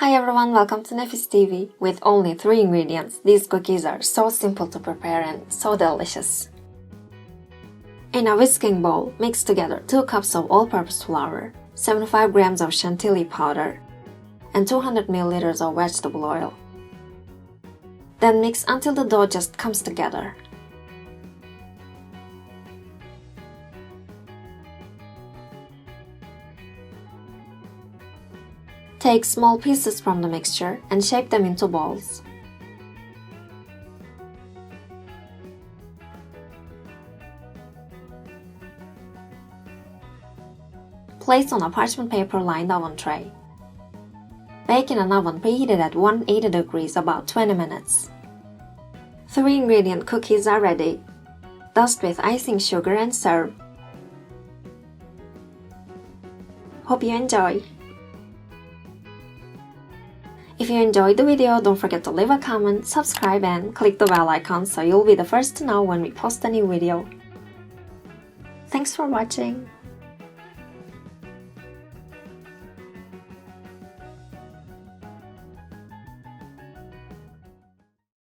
Hi everyone, welcome to NefisTV. With only 3 ingredients, these cookies are so simple to prepare and so delicious. In a whisking bowl, mix together 2 cups of all-purpose flour, 75 grams of chantilly powder, and 200 ml of vegetable oil. Then mix until the dough just comes together. Take small pieces from the mixture and shape them into balls. Place on a parchment paper-lined oven tray. Bake in an oven preheated at 180 degrees about 20 minutes. 3-ingredient cookies are ready. Dust with icing sugar and serve. Hope you enjoy! If you enjoyed the video, don't forget to leave a comment, subscribe and click the bell icon so you'll be the first to know when we post a new video. Thanks for watching!